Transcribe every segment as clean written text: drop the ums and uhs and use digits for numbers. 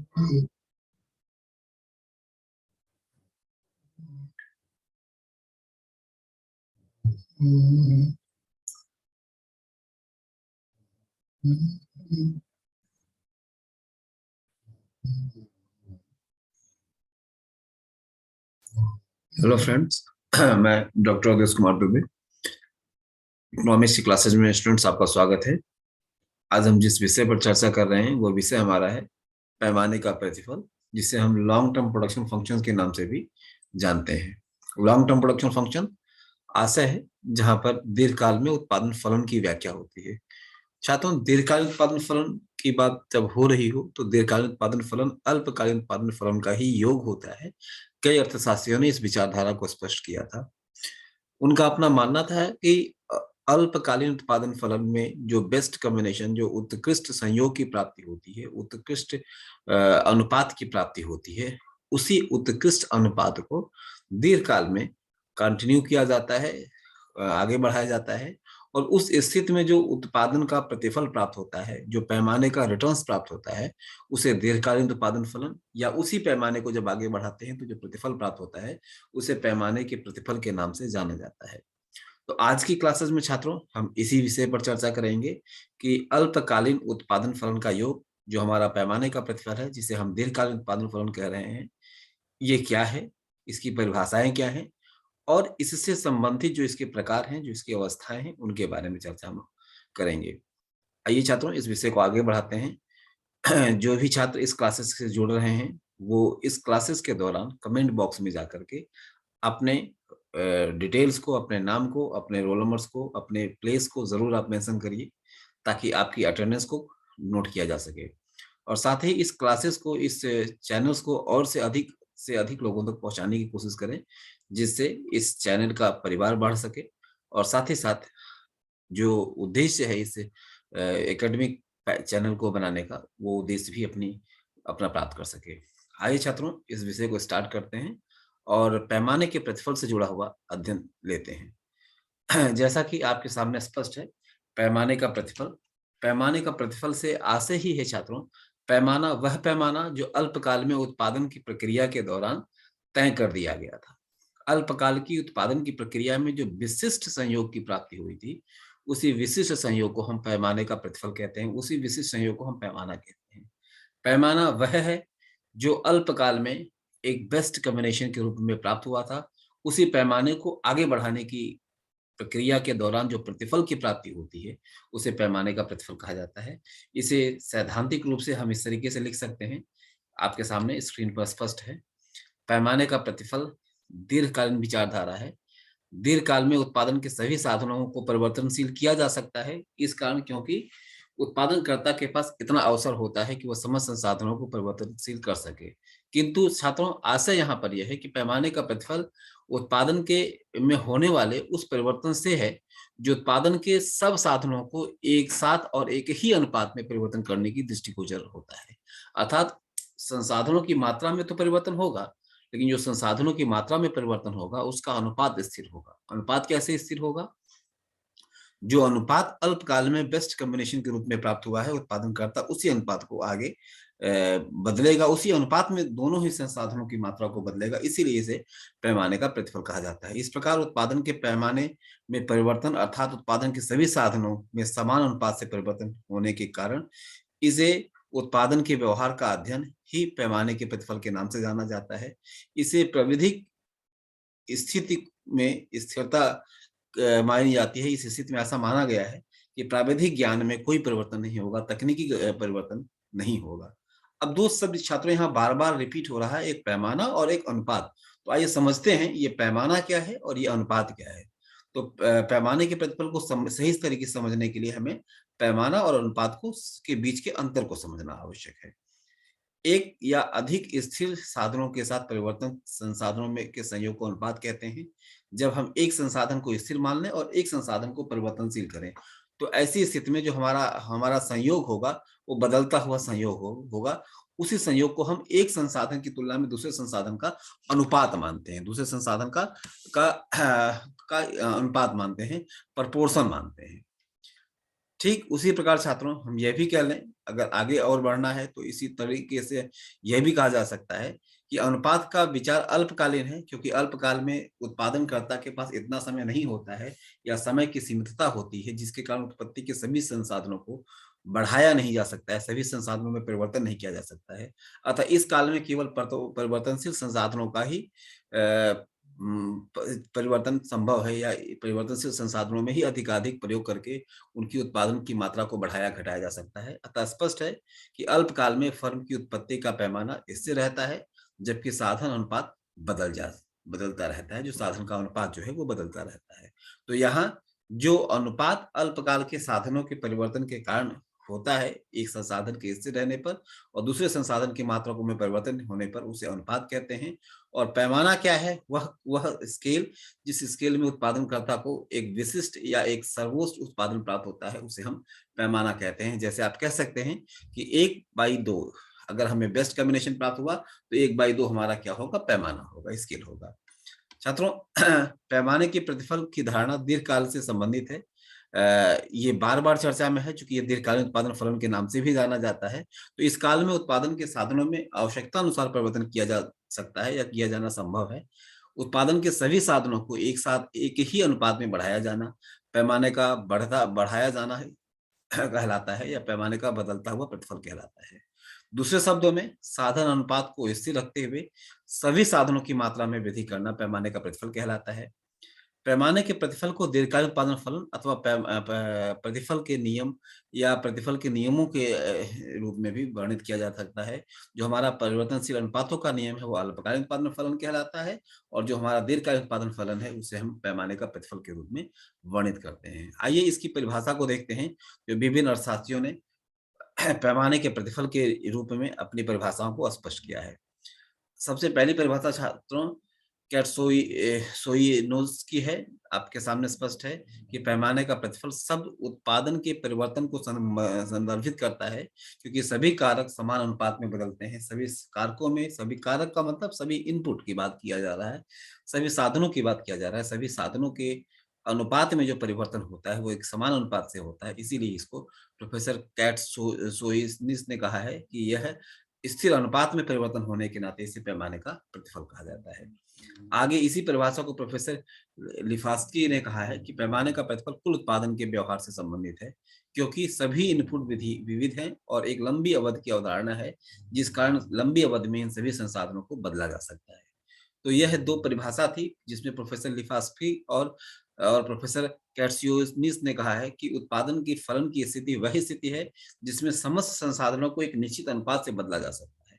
Hello friends. मैं doctor Awadhesh Kumar Dubey. Economics की classes में स्टूडेंट्स आपका स्वागत है। आज हम जिस विषय पर चर्चा कर रहे हैं वो विषय हमारा है पैमाने का प्रतिफल, जिसे हम लॉन्ग टर्म प्रोडक्शन फंक्शन के नाम से भी जानते हैं। लॉन्ग टर्म प्रोडक्शन फंक्शन आशय है जहां पर दीर्घकाल में उत्पादन फलन की व्याख्या होती है। छात्रों, दीर्घकालीन उत्पादन फलन की बात जब हो रही हो तो दीर्घकालीन उत्पादन फलन अल्पकालीन उत्पादन फलन का ही योग होता है। कई अर्थशास्त्रियों ने इस विचारधारा को स्पष्ट किया था। उनका अपना मानना था कि अल्पकालीन उत्पादन फलन में जो बेस्ट कॉम्बिनेशन, जो उत्कृष्ट संयोग की प्राप्ति होती है, उत्कृष्ट अनुपात की प्राप्ति होती है, उसी उत्कृष्ट अनुपात को दीर्घकाल में कंटिन्यू किया जाता है, आगे बढ़ाया जाता है। और उस स्थिति में जो उत्पादन का प्रतिफल प्राप्त होता है, जो पैमाने का रिटर्न्स प्राप्त होता है, उसे दीर्घकालीन उत्पादन फलन, या उसी पैमाने को जब आगे बढ़ाते हैं तो जो प्रतिफल प्राप्त होता है उसे पैमाने के प्रतिफल के नाम से जाना जाता है। तो आज की क्लासेस में छात्रों हम इसी विषय पर चर्चा करेंगे कि अल्पकालीन उत्पादन फलन का योग, जो हमारा पैमाने का प्रतिफल है, जिसे हम दीर्घकालीन उत्पादन फलन कह रहे हैं, ये क्या है, इसकी परिभाषाएं क्या हैं, और इससे संबंधित जो इसके प्रकार हैं, जो इसकी अवस्थाएं हैं, उनके बारे में चर्चा हम करेंगे। आइए छात्रों, इस विषय को आगे बढ़ाते हैं। जो भी छात्र इस क्लासेस से जुड़ रहे हैं वो इस क्लासेस के दौरान कमेंट बॉक्स में जाकर के अपने डिटेल्स को, अपने नाम को, अपने रोल नंबर्स को, अपने प्लेस को जरूर आप मेंशन करिए, ताकि आपकी अटेंडेंस को नोट किया जा सके। और साथ ही इस क्लासेस को, इस चैनल्स को और से अधिक लोगों तक पहुंचाने की कोशिश करें, जिससे इस चैनल का परिवार बढ़ सके, और साथ ही साथ जो उद्देश्य है इस एकेडमिक चैनल को बनाने का, वो उद्देश्य भी अपना प्राप्त कर सके। आइए छात्रों, इस विषय को स्टार्ट करते हैं और पैमाने के प्रतिफल से जुड़ा हुआ अध्ययन लेते हैं। जैसा कि आपके सामने स्पष्ट है, पैमाने का प्रतिफल, पैमाने का प्रतिफल से आशय ही है छात्रों, पैमाना वह पैमाना जो अल्पकाल में उत्पादन की प्रक्रिया के दौरान तय कर दिया गया था। अल्पकाल की उत्पादन की प्रक्रिया में जो विशिष्ट संयोग की प्राप्ति हुई थी, उसी विशिष्ट संयोग को हम पैमाने का प्रतिफल कहते हैं, उसी विशिष्ट संयोग को हम पैमाना कहते हैं। पैमाना वह है जो अल्पकाल में एक बेस्ट कॉम्बिनेशन के रूप में प्राप्त हुआ था। उसी पैमाने को आगे बढ़ाने की प्रक्रिया के दौरान जो प्रतिफल की प्राप्ति होती है, उसे पैमाने का प्रतिफल कहा जाता है। इसे सैद्धांतिक रूप से हम इस तरीके से लिख सकते हैं, आपके सामने स्क्रीन पर स्पष्ट है। पैमाने का प्रतिफल दीर्घकालीन विचारधारा है। दीर्घकाल में उत्पादन के सभी साधनों को परिवर्तनशील किया जा सकता है, इस कारण क्योंकि उत्पादनकर्ता के पास इतना अवसर होता है कि वह समस्त संसाधनों को परिवर्तनशील कर सके। किंतु छात्रों, आशय यहाँ पर यह है कि पैमाने का प्रतिफल उत्पादन के में होने वाले उस परिवर्तन से है, जो उत्पादन के सब साधनों को एक साथ और एक ही अनुपात में परिवर्तन करने की दृष्टिगोचर होता है। अर्थात संसाधनों की मात्रा में तो परिवर्तन होगा, लेकिन जो संसाधनों की मात्रा में परिवर्तन होगा उसका अनुपात स्थिर होगा। अनुपात कैसे स्थिर होगा? जो अनुपात अल्पकाल में बेस्ट कॉम्बिनेशन के रूप में प्राप्त हुआ है, उत्पादनकर्ता उसी अनुपात को आगे बदलेगा, उसी अनुपात में दोनों ही संसाधनों की मात्रा को बदलेगा। इसीलिए इसे पैमाने का प्रतिफल कहा जाता है। इस प्रकार उत्पादन के पैमाने में परिवर्तन, अर्थात उत्पादन के सभी साधनों में समान अनुपात से परिवर्तन होने के कारण इसे उत्पादन के व्यवहार का अध्ययन ही पैमाने के प्रतिफल के नाम से जाना जाता है। इसे प्राविधिक स्थिति में स्थिरता मानी जाती है। इस स्थिति में ऐसा माना गया है कि प्राविधिक ज्ञान में कोई परिवर्तन नहीं होगा, तकनीकी परिवर्तन नहीं होगा। अब दो शब्द छात्रों यहाँ बार बार रिपीट हो रहा है, एक पैमाना और एक अनुपात। तो आइए समझते हैं ये पैमाना क्या है और ये अनुपात क्या है। तो पैमाने के प्रतिफल को सही तरीके से समझने के लिए हमें पैमाना और अनुपात को के बीच के अंतर को समझना आवश्यक है। एक या अधिक स्थिर साधनों के साथ परिवर्तन संसाधनों में के संयोग को अनुपात कहते हैं। जब हम एक संसाधन को स्थिर मान लें और एक संसाधन को परिवर्तनशील करें, तो ऐसी स्थिति में जो हमारा हमारा संयोग होगा वो बदलता हुआ संयोग होगा। उसी संयोग को हम एक संसाधन की तुलना में दूसरे संसाधन का अनुपात मानते हैं, दूसरे संसाधन का अनुपात मानते हैं, प्रपोर्शन मानते हैं। ठीक उसी प्रकार छात्रों हम यह भी कह लें, अगर आगे और बढ़ना है तो इसी तरीके से यह भी कहा जा सकता है कि अनुपात का विचार अल्पकालीन है, क्योंकि अल्पकाल में उत्पादनकर्ता के पास इतना समय नहीं होता है या समय की सीमितता होती है, जिसके कारण उत्पत्ति के सभी संसाधनों को बढ़ाया नहीं जा सकता है, सभी संसाधनों में परिवर्तन नहीं किया जा सकता है। अतः इस काल में केवल परिवर्तनशील संसाधनों का ही परिवर्तन संभव है, या परिवर्तनशील संसाधनों में ही अधिकाधिक प्रयोग करके उनकी उत्पादन की मात्रा को बढ़ाया घटाया जा सकता है। अतः स्पष्ट है कि अल्पकाल में फर्म की उत्पत्ति का पैमाना स्थिर रहता है, जबकि साधन अनुपात बदलता रहता है, जो साधन का अनुपात जो है वो बदलता रहता है। तो यहाँ जो अनुपात अल्पकाल के साधनों के परिवर्तन के कारण होता है, एक संसाधन के स्थिर रहने पर और दूसरे संसाधन की मात्रा में परिवर्तन होने पर, उसे अनुपात कहते हैं। और पैमाना क्या है? वह स्केल, जिस स्केल में उत्पादनकर्ता को एक विशिष्ट या एक सर्वोच्च उत्पादन प्राप्त होता है, उसे हम पैमाना कहते हैं। जैसे आप कह सकते हैं कि 1/2, अगर हमें बेस्ट कॉम्बिनेशन प्राप्त हुआ तो 1/2 हमारा क्या होगा? पैमाना होगा, स्केल होगा। छात्रों, पैमाने के प्रतिफल की धारणा दीर्घकाल से संबंधित है। ये बार-बार चर्चा में है, चूँकि ये दीर्घकालीन उत्पादन फलन के नाम से भी जाना जाता है। तो इस काल में उत्पादन के साधनों में आवश्यकता अनुसार परिवर्तन किया जा सकता है या किया जाना संभव है। उत्पादन के सभी साधनों को एक साथ एक ही अनुपात में बढ़ाया जाना, पैमाने का बढ़ाया जाना है कहलाता है, या पैमाने का बदलता हुआ प्रतिफल कहलाता है। दूसरे शब्दों में साधन अनुपात को स्थिर रखते हुए सभी साधनों की मात्रा में वृद्धि करना पैमाने का प्रतिफल कहलाता है। पैमाने के प्रतिफल को दीर्घकालिक उत्पादन फलन अथवा प्रतिफल के नियम या प्रतिफल के नियमों के रूप में भी वर्णित किया जा सकता है। जो हमारा परिवर्तनशील अनुपातों का नियम है वो अल्पकालीन उत्पादन फलन कहलाता है, और जो हमारा दीर्घकालिक उत्पादन फलन है उसे हम पैमाने का प्रतिफल के रूप में वर्णित करते हैं। आइए इसकी परिभाषा को देखते हैं, जो विभिन्न अर्थशास्त्रियों ने पैमाने के प्रतिफल के रूप में अपनी परिभाषाओं को स्पष्ट किया है। सबसे पहली परिभाषा छात्रों सोइनोज की है। आपके सामने स्पष्ट है कि पैमाने का प्रतिफल शब्द उत्पादन के परिवर्तन को संदर्भित करता है, क्योंकि सभी कारक समान अनुपात में बदलते हैं। सभी कारकों में, सभी कारक का मतलब सभी इनपुट की बात किया जा रहा है, सभी साधनों की बात किया जा रहा है, सभी साधनों के अनुपात में जो परिवर्तन होता है वो एक समान अनुपात से होता है। इसीलिए इसको प्रोफेसर सोइनिस ने कहा है कि यह स्थिर अनुपात में परिवर्तन होने के नाते इसे पैमाने का प्रतिफल कहा जाता है। आगे इसी परिभाषा को प्रोफेसर लिफास्की ने कहा है कि पैमाने का प्रतिफल कुल उत्पादन के व्यवहार से संबंधित है, क्योंकि सभी इनपुट विधि विविध हैं और एक लंबी अवधि की अवधारणा है, जिस कारण लंबी अवधि में इन सभी संसाधनों को बदला जा सकता है। तो यह दो परिभाषा थी, जिसमें प्रोफेसर लिफास्की और प्रोफेसर कैट्सियोनिस ने कहा है कि उत्पादन की फलन की स्थिति वही स्थिति है जिसमें समस्त संसाधनों को एक निश्चित अनुपात से बदला जा सकता है।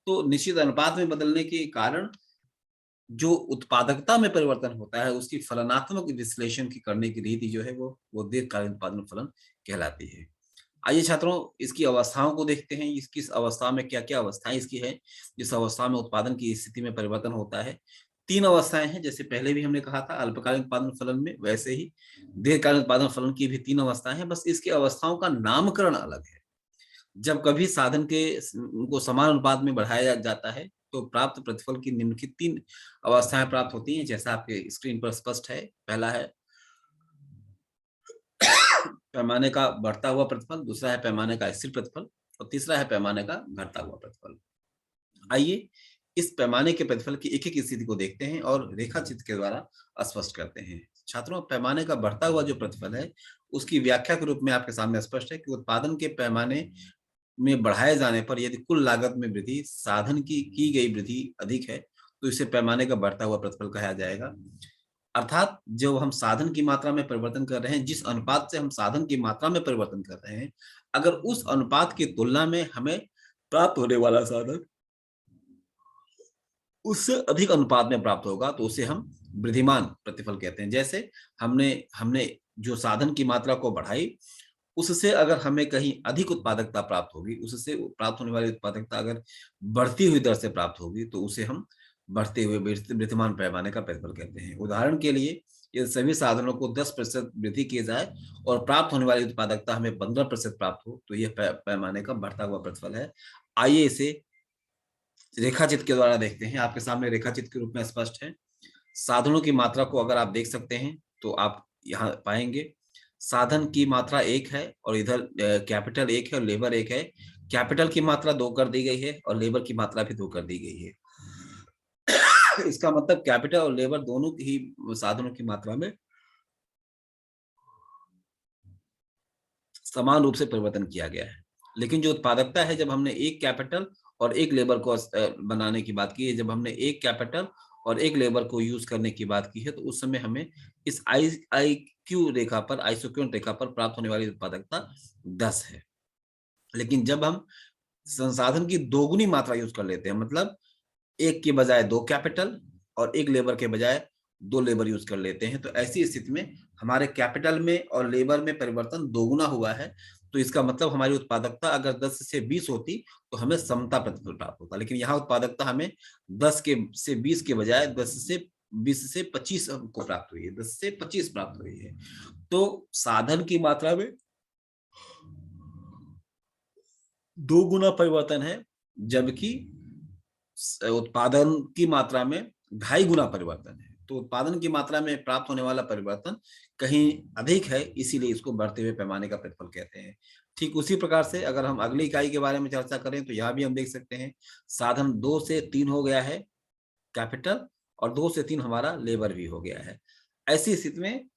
तो निश्चित अनुपात में बदलने के कारण जो उत्पादकता में परिवर्तन होता है, उसकी फलनात्मक विश्लेषण की करने की रीति जो है वो दीर्घकालीन उत्पादन फलन कहलाती है। आइए छात्रों, इसकी अवस्थाओं को देखते हैं। इस किस अवस्था में क्या-क्या अवस्थाएँ इसकी है, जिस अवस्था में उत्पादन की स्थिति में परिवर्तन होता है। 3 अवस्थाएँ हैं, जैसे पहले भी हमने कहा था अल्पकालीन उत्पादन फलन में, वैसे ही दीर्घकालीन उत्पादन फलन की भी 3 अवस्थाएँ हैं, बस इसकी अवस्थाओं का नामकरण अलग है। जब कभी साधन के को समान अनुपात में बढ़ाया जाता है, तो प्राप्त प्रतिफल की निम्नलिखित 3 अवस्थाएँ प्राप्त होती हैं, जैसा आपके स्क्रीन पर स्पष्ट है। पहला है पैमाने का बढ़ता हुआ प्रतिफल, दूसरा है पैमाने का स्थिर प्रतिफल और तीसरा है पैमाने का घटता हुआ प्रतिफल। आइए इस पैमाने के प्रतिफल की एक-एक स्थिति को देखते हैं और रेखा चित्र के द्वारा स्पष्ट करते हैं। छात्रों, पैमाने का बढ़ता हुआ जो प्रतिफल है, उसकी व्याख्या के रूप में आपके सामने स्पष्ट है कि उत्पादन के पैमाने में बढ़ाए जाने पर यदि कुल लागत में वृद्धि, साधन की गई वृद्धि अधिक है, तो इसे पैमाने का बढ़ता हुआ प्रतिफल कहा जाएगा। अर्थात जो हम साधन की मात्रा में परिवर्तन कर रहे हैं, जिस अनुपात से हम साधन की मात्रा में परिवर्तन कर रहे हैं, अगर उस अनुपात की तुलना में हमें प्राप्त होने वाला साधन उससे अधिक अनुपात में प्राप्त होगा, तो उसे हम वृद्धिमान प्रतिफल कहते हैं। जैसे हमने हमने जो साधन की मात्रा को बढ़ाई, उससे अगर हमें कहीं अधिक उत्पादकता प्राप्त होगी, उससे प्राप्त होने वाली उत्पादकता अगर बढ़ती हुई दर से प्राप्त होगी, तो उसे हम बढ़ते हुए वृद्धिमान पैमाने का प्रतिफल कहते हैं। उदाहरण के लिए, यदि सभी साधनों को 10% वृद्धि किए जाए और प्राप्त होने वाली उत्पादकता हमें 15% प्राप्त हो, तो यह पैमाने का बढ़ता हुआ प्रतिफल है। आइए इसे रेखाचित्र के द्वारा देखते हैं। आपके सामने रेखाचित्र के रूप में स्पष्ट है। साधनों की मात्रा को अगर आप देख सकते हैं, तो आप यहाँ पाएँगे साधन की मात्रा 1 है और इधर कैपिटल 1 है और लेबर 1 है। कैपिटल की मात्रा 2 कर दी गई है और लेबर की मात्रा भी 2 कर दी गई है। इसका मतलब कैपिटल और लेबर दोनों ही साधनों की मात्रा में समान रूप से परिवर्तन किया गया है। लेकिन जो उत्पादकता है, जब हमने एक कैपिटल और एक लेबर को बनाने की बात की है, जब हमने एक कैपिटल और एक लेबर को यूज करने की बात की है, तो उस समय हमें इस आईक्यू रेखा पर, आइसोक्रोन रेखा पर प्राप्त होने वाली उत्पादकता 10 है। लेकिन जब हम संसाधन की दोगुनी मात्रा यूज कर लेते हैं, मतलब एक के बजाय 2 कैपिटल और एक लेबर के बजाय 2 लेबर यूज कर लेते हैं, तो ऐसी स्थिति में हमारे कैपिटल में और लेबर में परिवर्तन दोगुना हुआ है। तो इसका मतलब हमारी उत्पादकता अगर 10 से 20 होती तो हमें समता प्रतिफल प्राप्त होता, लेकिन यहाँ उत्पादकता हमें 10 के से 20 के बजाय 20 से 25 को प्राप्त हुई है, 10 से 25 प्राप्त हुई है। तो साधन की मात्रा में 2 गुना परिवर्तन है, जबकि उत्पादन की मात्रा में 2.5 गुना परिवर्तन है। तो उत्पादन की मात्रा में प्राप्त होने वाला परिवर्तन कहीं अधिक है, इसीलिए इसको बढ़ते हुए पैमाने का प्रतिफल कहते हैं। ठीक उसी प्रकार से अगर हम अगली इकाई के बारे में चर्चा करें, तो यहाँ भी हम देख सकते हैं साधन 2 से 3 हो गया है कैपिटल, और 2 से 3 हमारा लेबर भी हो गया है। ऐसी स्थिति में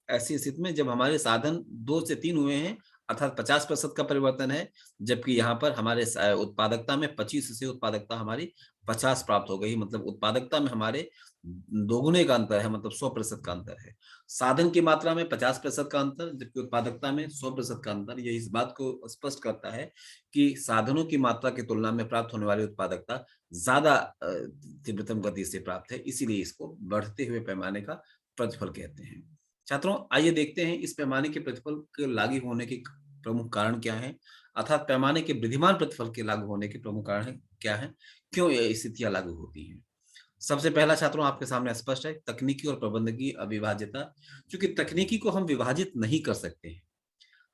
ऐसी स्थिति में जब हमारे साधन 2 से 3 हुए हैं, अर्थात 50% का परिवर्तन है, जबकि यहाँ पर हमारे उत्पादकता में 25 से उत्पादकता हमारी 50 प्राप्त हो गई, मतलब उत्पादकता में हमारे दोगुने का अंतर है, मतलब 100% का अंतर है। साधन की मात्रा में 50% का अंतर, जबकि उत्पादकता में 100% का अंतर, ये इस बात को स्पष्ट करता है कि साधनों की मात्रा की तुलना में प्राप्त होने वाली उत्पादकता ज्यादा तीव्रतम गति से प्राप्त है, इसीलिए इसको बढ़ते हुए पैमाने का प्रतिफल कहते हैं। छात्रों, आइए देखते हैं इस पैमाने के प्रतिफल के लागू होने के प्रमुख कारण क्या हैं, अर्थात पैमाने के वृद्धिमान प्रतिफल के लागू होने के प्रमुख कारण क्या हैं, क्यों ये स्थितियां लागू होती हैं। सबसे पहला छात्रों आपके सामने स्पष्ट है, तकनीकी और प्रबंधकीय अविभाज्यता। क्योंकि तकनीकी को हम विभाजित नहीं कर सकते हैं।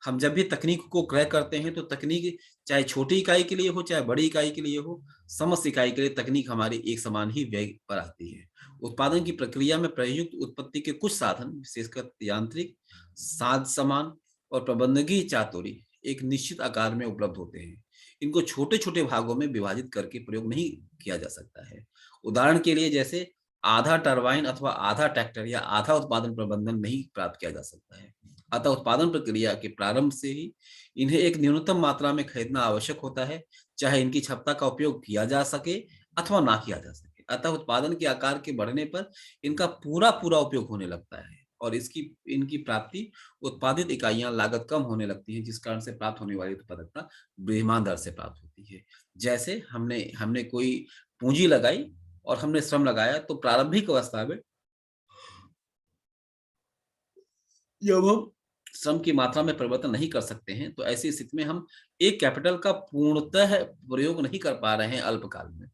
हम जब भी तकनीक को क्रय करते हैं, तो तकनीक चाहे छोटी इकाई के लिए हो चाहे बड़ी इकाई के लिए हो, समस्त इकाई के लिए तकनीक हमारी एक समान ही व्यय पर आती है। उत्पादन की प्रक्रिया में प्रयुक्त उत्पत्ति के कुछ साधन, विशेषकर यांत्रिक साज सामान और प्रबंधकीय चातुरी, एक निश्चित आकार में उपलब्ध होते हैं। इनको छोटे छोटे भागों में विभाजित करके प्रयोग नहीं किया जा सकता है। उदाहरण के लिए, जैसे आधा टरबाइन अथवा आधा ट्रैक्टर या आधा उत्पादन प्रबंधन नहीं प्राप्त किया जा सकता है। अतः उत्पादन प्रक्रिया के प्रारंभ से ही इन्हें एक न्यूनतम मात्रा में खरीदना आवश्यक होता है, चाहे इनकी क्षमता का उपयोग किया जा सके अथवा ना किया जा सके। अतः उत्पादन के आकार के बढ़ने पर इनका पूरा पूरा उपयोग होने लगता है और इनकी प्राप्ति उत्पादित इकाइयां लागत कम होने लगती है, जिस कारण से प्राप्त होने वाली उत्पादकता बेईमान दर से प्राप्त होती है। जैसे हमने हमने कोई पूंजी लगाई और हमने श्रम लगाया, तो प्रारंभिक अवस्था में जब हम श्रम की मात्रा में परिवर्तन नहीं कर सकते हैं, तो ऐसी स्थिति में हम एक कैपिटल का पूर्णतः प्रयोग नहीं कर पा रहे हैं अल्पकाल में।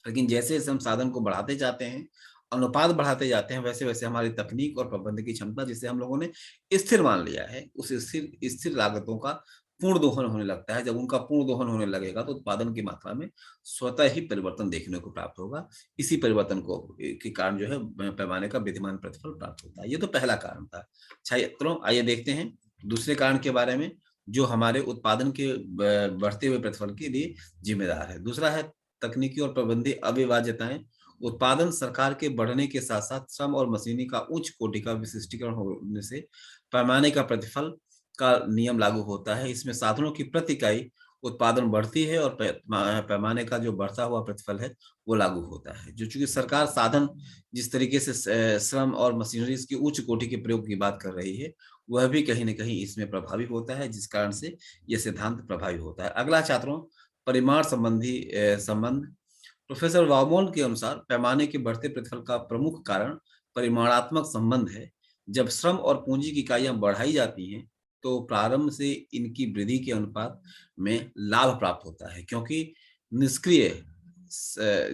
लेकिन जैसे जैसे हम साधन को बढ़ाते जाते हैं, अनुपात बढ़ाते जाते हैं, वैसे वैसे हमारी तकनीक और प्रबंधन की क्षमता, जिसे हम लोगों ने स्थिर मान लिया है, उस स्थिर स्थिर लागतों का पूर्ण दोहन होने लगता है। जब उनका पूर्ण दोहन होने लगेगा, तो उत्पादन की मात्रा में स्वतः ही परिवर्तन देखने को प्राप्त होगा। इसी परिवर्तन को के कारण जो है पैमाने का विद्यमान प्रतिफल प्राप्त होता है। ये तो पहला कारण था। छात्रों, आइए देखते हैं दूसरे कारण के बारे में, जो हमारे उत्पादन के बढ़ते हुए प्रतिफल के लिए जिम्मेदार है। दूसरा है तकनीकी और प्रबंधीय अविभाज्यताएं। उत्पादन सरकार के बढ़ने के साथ साथ श्रम और मशीनी का उच्च कोटि का विशिष्टीकरण होने से पैमाने का प्रतिफल का नियम लागू होता है। इसमें साधनों की प्रति इकाई उत्पादन बढ़ती है और पैमाने का जो बढ़ता हुआ प्रतिफल है वो लागू होता है। जो चूंकि सरकार साधन जिस तरीके से श्रम और मशीनरी की उच्च कोटि के प्रयोग की बात कर रही है, वह भी कहीं ना कहीं इसमें प्रभावी होता है, जिस कारण से यह सिद्धांत प्रभावी होता है। अगला छात्रों, परिमाण संबंधी संबंध। प्रोफेसर वामोल के अनुसार पैमाने के बढ़ते प्रतिफल का प्रमुख कारण परिमाणात्मक संबंध है। जब श्रम और पूंजी की इकाइयां बढ़ाई जाती हैं, तो प्रारंभ से इनकी वृद्धि के अनुपात में लाभ प्राप्त होता है, क्योंकि निष्क्रिय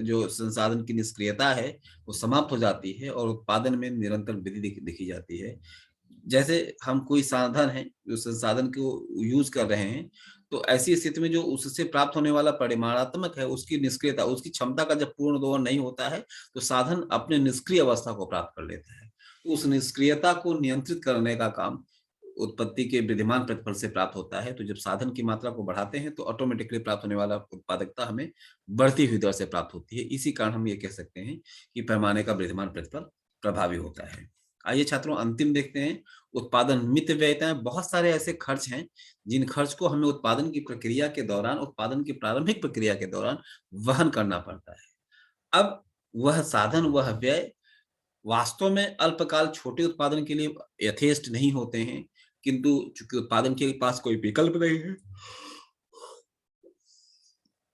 जो संसाधन की निष्क्रियता है वो समाप्त हो जाती है और उत्पादन में निरंतर वृद्धि देखी जाती है। जैसे हम कोई साधन है, जो संसाधन को यूज कर रहे हैं, तो ऐसी स्थिति में जो उससे प्राप्त होने वाला परिमाणात्मक है, उसकी निष्क्रियता, उसकी क्षमता का जब पूर्ण दोहन नहीं होता है, तो साधन अपने निष्क्रिय अवस्था को प्राप्त कर लेता है। तो उस निष्क्रियता को नियंत्रित करने का काम उत्पत्ति के विद्यमान प्रतिफल से प्राप्त होता है। तो जब साधन की मात्रा को बढ़ाते हैं तो ऑटोमेटिकली प्राप्त होने वाला उत्पादकता हमें बढ़ती हुई दर से प्राप्त होती है। इसी कारण हम ये कह सकते हैं कि पैमाने का विद्यमान प्रतिफल प्रभावी होता है। आइए छात्रों, अंतिम देखते हैं उत्पादन मित व्ययताएं। बहुत सारे ऐसे खर्च हैं जिन खर्च को हमें उत्पादन की प्रक्रिया के दौरान, उत्पादन की प्रारंभिक प्रक्रिया के दौरान वहन करना पड़ता है। अब वह साधन, वह व्यय वास्तव में अल्पकाल छोटे उत्पादन के लिए यथेष्ट नहीं होते हैं, किंतु चूंकि उत्पादन के पास कोई विकल्प नहीं है,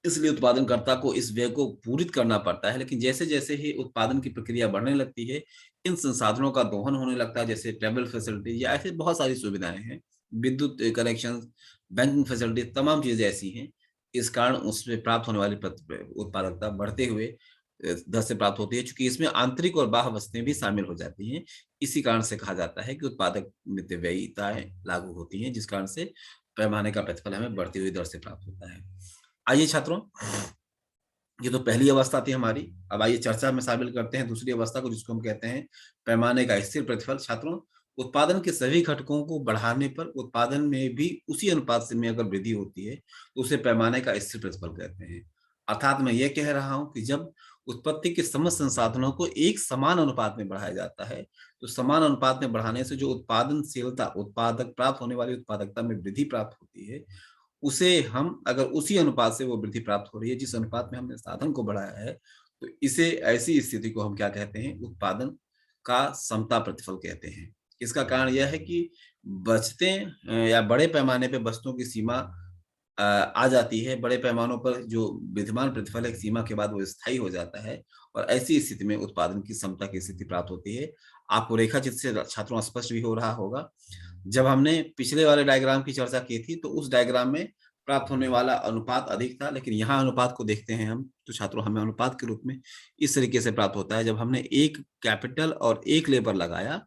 इसलिए उत्पादनकर्ता को इस व्यय को पूरित करना पड़ता है। लेकिन जैसे जैसे ही उत्पादन की प्रक्रिया बढ़ने लगती है, इन संसाधनों का दोहन होने लगता है, जैसे ट्रेवल फैसिलिटी या ऐसे बहुत सारी सुविधाएं हैं, विद्युत कनेक्शन, बैंकिंग फैसिलिटी, तमाम चीजें ऐसी हैं। इस कारण उसमें प्राप्त होने वाली उत्पादकता बढ़ते हुए दर से प्राप्त होती है, चूंकि इसमें आंतरिक और बाह्य वस्तुएं भी शामिल हो जाती हैं। इसी कारण से कहा जाता है कि उत्पादक मितव्ययिताएं लागू होती हैं, जिस कारण से पैमाने का प्रतिफल हमें बढ़ती हुई दर से प्राप्त होता है। आइए छात्रों, ये तो पहली अवस्था थी हमारी। अब आइए चर्चा में शामिल करते हैं दूसरी अवस्था को, जिसको हम कहते हैं पैमाने का स्थिर प्रतिफल। छात्रों, उत्पादन के सभी घटकों को बढ़ाने पर उत्पादन में भी उसी अनुपात से में अगर वृद्धि होती है तो उसे पैमाने का स्थिर प्रतिफल कहते हैं। अर्थात मैं ये कह रहा हूं कि जब उत्पत्ति के समस्त संसाधनों को एक समान अनुपात में बढ़ाया जाता है, तो समान अनुपात में बढ़ाने से जो उत्पादनशीलता, उत्पादक प्राप्त होने वाली उत्पादकता में वृद्धि प्राप्त होती है, उसे हम अगर उसी अनुपात से वो वृद्धि प्राप्त हो रही है जिस अनुपात में हमने साधन को बढ़ाया है, तो इसे, ऐसी स्थिति को हम क्या कहते हैं, उत्पादन का समता प्रतिफल कहते हैं। इसका कारण यह है कि बचते या बड़े पैमाने पे वस्तुओं की सीमा आ जाती है। बड़े पैमानों पर जो विद्यमान प्रतिफल है, एक सीमा के बाद वो स्थायी हो जाता है, और ऐसी स्थिति में उत्पादन की समता की स्थिति प्राप्त होती है। आपको रेखाचित्र से छात्रों स्पष्ट भी हो रहा होगा। जब हमने पिछले वाले डायग्राम की चर्चा की थी तो उस डायग्राम में प्राप्त होने वाला अनुपात अधिक था, लेकिन यहाँ अनुपात को देखते हैं हम, तो छात्रों हमें अनुपात के रूप में इस तरीके से प्राप्त होता है। जब हमने एक कैपिटल और एक लेबर लगाया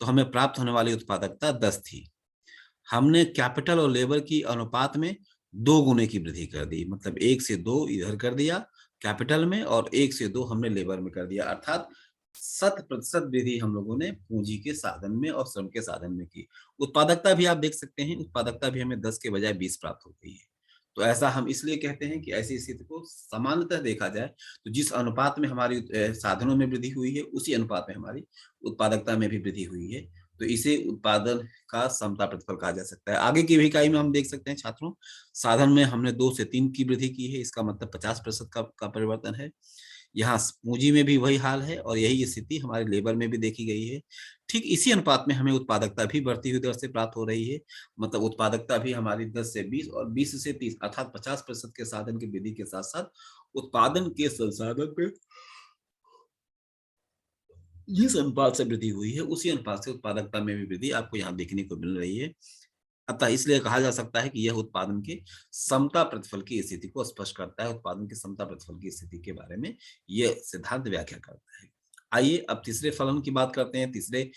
तो हमें प्राप्त होने वाली उत्पादकता 10 थी। हमने कैपिटल और लेबर की अनुपात में 2 गुने की वृद्धि कर दी, मतलब 1 से 2 इधर कर दिया कैपिटल में और 1 से 2 हमने लेबर में कर दिया। अर्थात 100% वृद्धि हम लोगों ने पूंजी के साधन में और श्रम के साधन में की। उत्पादकता भी आप देख सकते हैं, उत्पादकता भी हमें 10 के बजाय 20 प्राप्त होती है। तो ऐसा हम इसलिए कहते हैं कि ऐसी स्थिति को सामान्यतः देखा जाए तो जिस अनुपात में हमारी साधनों में वृद्धि हुई है, उसी अनुपात में हमारी उत्पादकता में भी वृद्धि हुई है। तो इसे उत्पादन का समता प्रतिफल कहा जा सकता है। आगे की भी इकाई में हम देख सकते हैं छात्रों, साधन में हमने 2 से 3 की वृद्धि की है, इसका मतलब 50% का परिवर्तन है। यहाँ पूंजी में भी वही हाल है और यही स्थिति हमारे लेबर में भी देखी गई है। ठीक इसी अनुपात में हमें उत्पादकता भी बढ़ती हुई दर से प्राप्त हो रही है, मतलब उत्पादकता भी हमारी 10 से 20 और 20 से 30 अर्थात 50% के साधन की वृद्धि के साथ साथ उत्पादन के संसाधन पे जिस अनुपात से वृद्धि हुई है, उसी अनुपात से उत्पादकता में भी वृद्धि आपको यहाँ देखने को मिल रही है। अतः इसलिए कहा जा सकता है कि यह उत्पादन के समता प्रतिफल की स्थिति को स्पष्ट करता है। उत्पादन की समता प्रतिफल की स्थिति के बारे में यह सिद्धांत व्याख्या करता है। आइए अब तीसरे फलन की बात करते हैं, तीसरे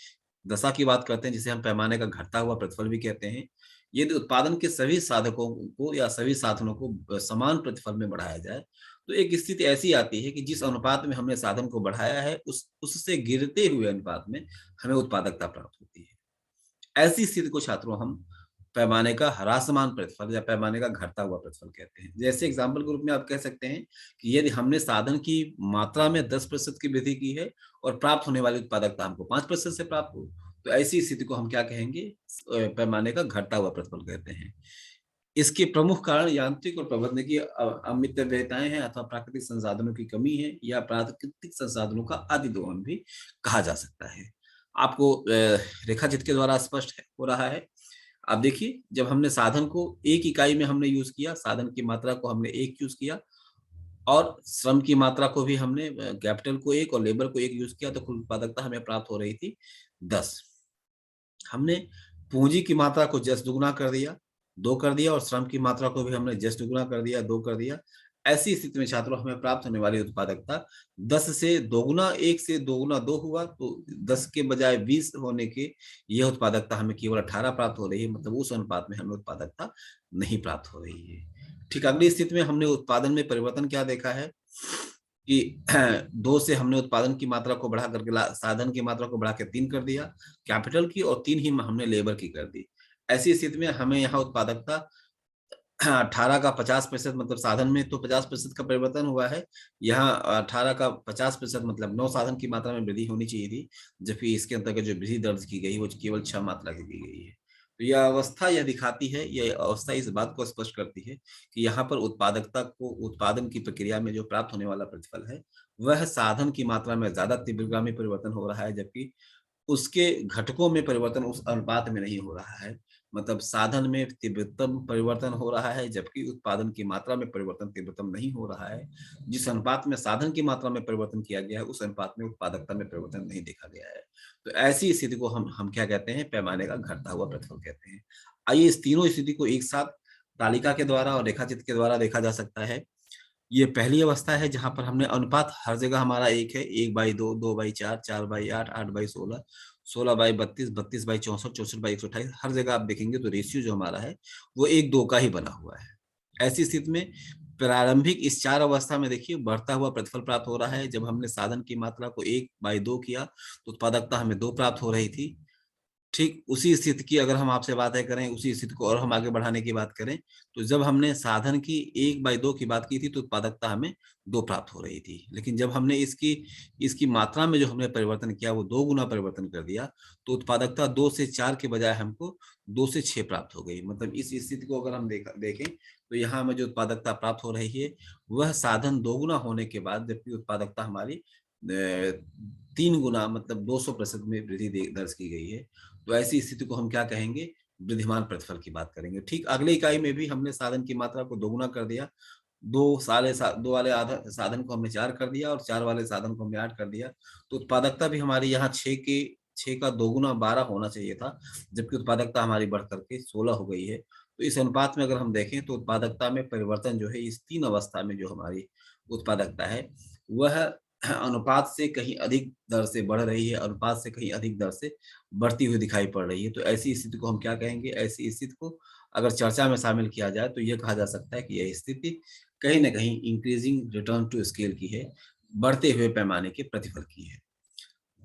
दशा की बात करते हैं, जिसे हम पैमाने का घटता हुआ प्रतिफल भी कहते हैं। यदि उत्पादन के सभी साधकों को या सभी साधनों को समान प्रतिफल में बढ़ाया जाए, तो एक स्थिति ऐसी आती है कि जिस अनुपात में हमने साधन को बढ़ाया है, उससे गिरते हुए अनुपात में हमें उत्पादकता प्राप्त होती है। ऐसी स्थिति को छात्रों हम पैमाने का ह्रासमान प्रतिफल या पैमाने का घटता हुआ प्रतिफल कहते हैं। जैसे एग्जाम्पल के रूप में आप कह सकते हैं कि यदि हमने साधन की मात्रा में 10% की वृद्धि की है और प्राप्त होने वाली उत्पादकता हमको 5% से प्राप्त हो, तो ऐसी स्थिति को हम क्या कहेंगे, पैमाने का घटता हुआ प्रतिफल कहते हैं। इसके प्रमुख कारण यांत्रिक और प्रबंधकीय अमितव्ययताएं हैं, अथवा प्राकृतिक संसाधनों की कमी है, या प्राकृतिक संसाधनों का अतिदोहन भी कहा जा सकता है। आपको रेखाचित्र के द्वारा स्पष्ट हो रहा है। अब देखिए, जब हमने साधन को एक इकाई में हमने यूज किया, साधन की मात्रा को हमने 1 यूज किया और श्रम की मात्रा को भी हमने कैपिटल को 1 और लेबर को 1 यूज किया, तो कुल उत्पादकता हमें प्राप्त हो रही थी 10। हमने पूंजी की मात्रा को जस्ट दुगुना कर दिया, 2 कर दिया, और श्रम की मात्रा को भी हमने जस्ट दुगुना कर दिया, 2 कर दिया। ऐसी स्थिति में छात्रों हमें प्राप्त होने वाली उत्पादकता 10 से दोगुना 1 से दोगुना 2 हुआ, तो 10 के बजाय 20 होने के यह उत्पादकता हमें केवल 18 प्राप्त हो रही है, मतलब उस अनुपात में हमें उत्पादकता नहीं प्राप्त हो रही है। ठीक अगली स्थिति में हमने उत्पादन में परिवर्तन क्या देखा है, कि 2 से हमने उत्पादन की मात्रा को बढ़ा करके साधन की मात्रा को बढ़ा के 3 कर दिया कैपिटल की, और 3 ही हमने लेबर की कर दी। ऐसी स्थिति में हमें यहाँ उत्पादकता 18 का 50% मतलब साधन में तो 50% का परिवर्तन हुआ है, यहाँ 18 का 50% मतलब 9 साधन की मात्रा में वृद्धि होनी चाहिए थी, जबकि इसके अंतर्गत जो वृद्धि दर्ज की गई वो केवल 6 मात्रा की गई है। तो यह अवस्था यह दिखाती है, यह अवस्था इस बात को स्पष्ट करती है कि यहाँ पर उत्पादकता को उत्पादन की प्रक्रिया में जो प्राप्त होने वाला प्रतिफल है वह साधन की मात्रा में ज्यादा तीव्रगामी परिवर्तन हो रहा है, जबकि उसके घटकों में परिवर्तन उस अनुपात में नहीं हो रहा है। मतलब साधन में तीव्रतम परिवर्तन हो रहा है, जबकि उत्पादन की मात्रा में परिवर्तन तीव्रतम नहीं हो रहा है। जिस अनुपात में साधन की मात्रा में परिवर्तन किया गया है उस अनुपात में उत्पादकता में परिवर्तन नहीं देखा गया है। तो ऐसी स्थिति को हम क्या कहते हैं, पैमाने का घटता हुआ प्रतिफल कहते हैं। आइए इस तीनों स्थिति को एक साथ तालिका के द्वारा और रेखाचित्र के द्वारा देखा जा सकता है। ये पहली अवस्था है जहां पर हमने अनुपात हर जगह हमारा एक है, 1/2, 2/4, 4/8, 8/16, 16/32, 32/64, 64/128। हर जगह आप देखेंगे तो रेशियो जो हमारा है वो 1-2 का ही बना हुआ है। ऐसी स्थिति में प्रारंभिक इस 4 अवस्था में देखिए बढ़ता हुआ प्रतिफल प्राप्त हो रहा है। जब हमने साधन की मात्रा को 1/2 किया तो उत्पादकता हमें 2 प्राप्त हो रही थी। ठीक उसी स्थिति की अगर हम आपसे बातें करें, उसी स्थिति को और हम आगे बढ़ाने की बात करें, तो जब हमने साधन की 1/2 की बात की थी तो उत्पादकता हमें 2 प्राप्त हो रही थी। लेकिन जब हमने इसकी इसकी मात्रा में जो हमने परिवर्तन किया वो 2 गुना परिवर्तन कर दिया, तो उत्पादकता 2 से 4 के बजाय हमको 2 से 6 प्राप्त हो गई। मतलब इस स्थिति को अगर हम देखें तो यहाँ हमें जो उत्पादकता प्राप्त हो रही है वह साधन 2 गुना होने के बाद, जबकि उत्पादकता हमारी 3 गुना मतलब 200% में वृद्धि दर्ज की गई है। तो ऐसी स्थिति को हम क्या कहेंगे, वृद्धिमान प्रतिफल की बात करेंगे। ठीक अगले इकाई में भी हमने साधन की मात्रा को दोगुना कर दिया, 2 वाले आधा साधन को हमने 4 कर दिया और 4 वाले साधन को हमने 8 कर दिया। तो उत्पादकता भी हमारी यहाँ 6 का दोगुना 12 होना चाहिए था, जबकि उत्पादकता हमारी बढ़ करके 16 हो गई है। तो इस अनुपात में अगर हम देखें तो उत्पादकता में परिवर्तन जो है इस 3 अवस्था में जो हमारी उत्पादकता है वह अनुपात से कहीं अधिक दर से बढ़ रही है, अनुपात से कहीं अधिक दर से बढ़ती हुई दिखाई पड़ रही है। तो ऐसी स्थिति को हम क्या कहेंगे, ऐसी स्थिति को अगर चर्चा में शामिल किया जाए तो ये कहा जा सकता है कि यह स्थिति कहीं न कहीं इंक्रीजिंग रिटर्न टू स्केल की है, बढ़ते हुए पैमाने के प्रतिफल की है।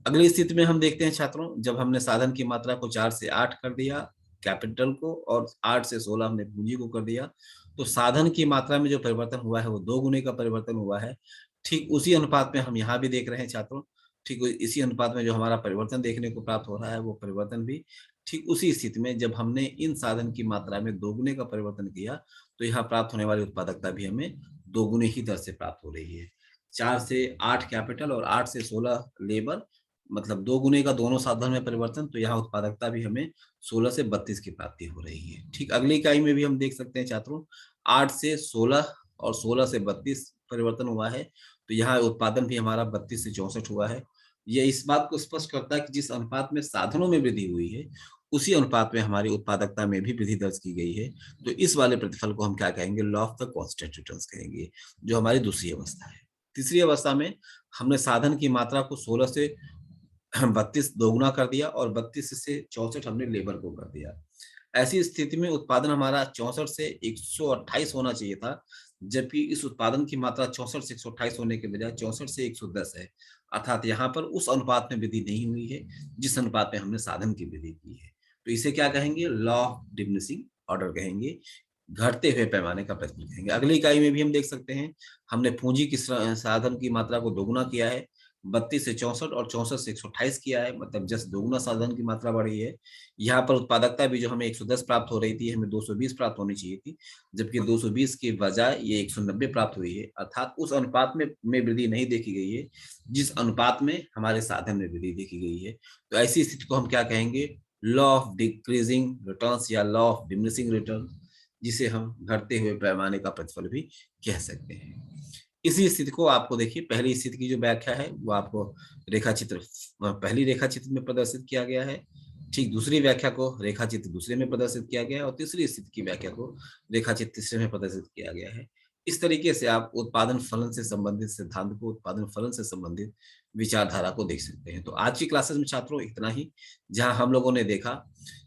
अगली स्थिति में हम देखते हैं छात्रों, जब हमने साधन की मात्रा को 4 से 8 कर दिया कैपिटल को और 8 से 16 हमने पूंजी को कर दिया, तो साधन की मात्रा में जो परिवर्तन हुआ है वो 2 गुने का परिवर्तन हुआ है। ठीक उसी अनुपात में हम यहाँ भी देख रहे हैं छात्रों, ठीक इसी अनुपात में जो हमारा परिवर्तन देखने को प्राप्त हो रहा है वो परिवर्तन भी ठीक उसी स्थिति में जब हमने इन साधन की मात्रा में 2 गुने का परिवर्तन किया, तो यहाँ प्राप्त होने वाली उत्पादकता भी हमें 2 गुने ही दर से प्राप्त हो रही है। 4 से 8 कैपिटल और 8 से 16 लेबर, मतलब 2 गुने का दोनों साधन में परिवर्तन, तो यहाँ उत्पादकता भी हमें 16 से 32 की प्राप्ति हो रही है। ठीक अगली इकाई में भी हम देख सकते हैं छात्रों, 8 से 16 और 16 से 32 परिवर्तन हुआ है, तो यहाँ उत्पादन भी हमारा 32 से 64 हुआ है। ये इस बात को स्पष्ट करता है कि जिस अनुपात में साधनों में वृद्धि हुई है उसी अनुपात में हमारी उत्पादकता में भी वृद्धि दर्ज की गई है। तो इस वाले प्रतिफल को हम क्या कहेंगे, law of the constant returns कहेंगे, जो हमारी दूसरी अवस्था है। तीसरी अवस्था में हमने साधन की मात्रा को 16 से 32 दोगुना कर दिया और 32 से 64 हमने लेबर को कर दिया। ऐसी स्थिति में उत्पादन हमारा 64 से 128 होना चाहिए था, जबकि इस उत्पादन की मात्रा 64 से 128 होने के बजाय 64 से 110 है। अर्थात यहाँ पर उस अनुपात में वृद्धि नहीं हुई है जिस अनुपात में हमने साधन की वृद्धि की है। तो इसे क्या कहेंगे, लॉ ऑफ डिमिनिशिंग ऑर्डर कहेंगे, घटते हुए पैमाने का प्रतिफल कहेंगे। अगली इकाई में भी हम देख सकते हैं, हमने पूंजी की साधन की मात्रा को दोगुना किया है, 32 से 64 और 64 से 128 किया है, मतलब जस्ट दोगुना साधन की मात्रा बढ़ी है। यहाँ पर उत्पादकता भी जो हमें 110 प्राप्त हो रही थी हमें 220 प्राप्त होनी चाहिए थी, जबकि 220 के बजाय ये 190 प्राप्त हुई है। अर्थात उस अनुपात में वृद्धि नहीं देखी गई है जिस अनुपात में हमारे साधन में वृद्धि देखी गई है। तो ऐसी स्थिति को हम क्या कहेंगे, लॉ ऑफ डिक्रीजिंग रिटर्न्स या लॉ ऑफ डिमिनिशिंग रिटर्न, जिसे हम घटते हुए पैमाने का प्रतिफल भी कह सकते हैं। इसी स्थिति को आपको देखिए, पहली स्थिति की जो व्याख्या है वो आपको रेखाचित्र पहली रेखाचित्र में प्रदर्शित किया गया है। ठीक दूसरी व्याख्या को रेखाचित्र दूसरे में प्रदर्शित किया गया है और तीसरी स्थिति की व्याख्या को रेखाचित्र तीसरे में प्रदर्शित किया गया है। इस तरीके से आप उत्पादन फलन से संबंधित सिद्धांत को, उत्पादन फलन से संबंधित विचारधारा को देख सकते हैं। तो आज की क्लासेस में छात्रों इतना ही, जहां हम लोगों ने देखा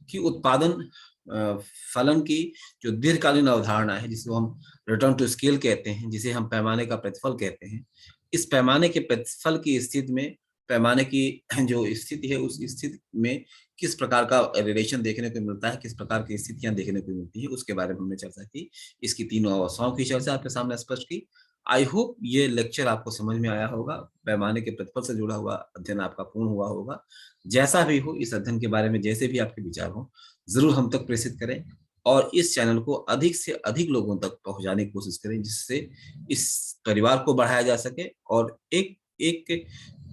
कि उत्पादन फलन की जो दीर्घकालीन अवधारणा है जिसको हम रिटर्न टू स्केल कहते हैं, जिसे हम पैमाने का प्रतिफल कहते हैं, इस पैमाने के प्रतिफल की स्थिति में पैमाने की जो स्थिति है उस स्थिति में किस प्रकार का रिलेशन देखने को मिलता है, किस प्रकार की स्थितियां देखने को मिलती है, उसके बारे में हमने चर्चा की। इसकी तीनों अवस्थाओं की चर्चा आपके सामने स्पष्ट की। आई होप ये लेक्चर आपको समझ में आया होगा, पैमाने के प्रतिफल से जुड़ा हुआ अध्ययन आपका पूर्ण हुआ होगा। जैसा भी हो, इस अध्ययन के बारे में जैसे भी आपके विचार हो, जरूर हम तक प्रेषित करें और इस चैनल को अधिक से अधिक लोगों तक पहुंचाने की कोशिश करें, जिससे इस परिवार को बढ़ाया जा सके और एक एक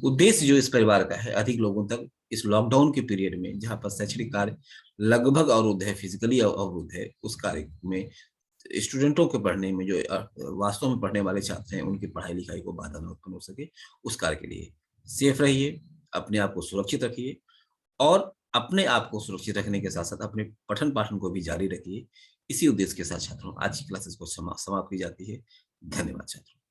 उद्देश्य जो इस परिवार का है, अधिक लोगों तक इस लॉकडाउन के पीरियड में जहां पर शैक्षणिक कार्य लगभग अवरुद्ध है, फिजिकली अवरुद्ध है, उस कार्य में स्टूडेंटों के पढ़ने में जो वास्तव में पढ़ने वाले छात्र हैं उनकी पढ़ाई लिखाई को बाधा न उत्पन्न हो सके, उस कार्य के लिए सेफ रहिए, अपने आप को सुरक्षित रखिए और अपने आप को सुरक्षित रखने के साथ साथ अपने पठन पाठन को भी जारी रखिए। इसी उद्देश्य के साथ छात्रों आज की क्लासेस को समाप्त की जाती है। धन्यवाद छात्रों।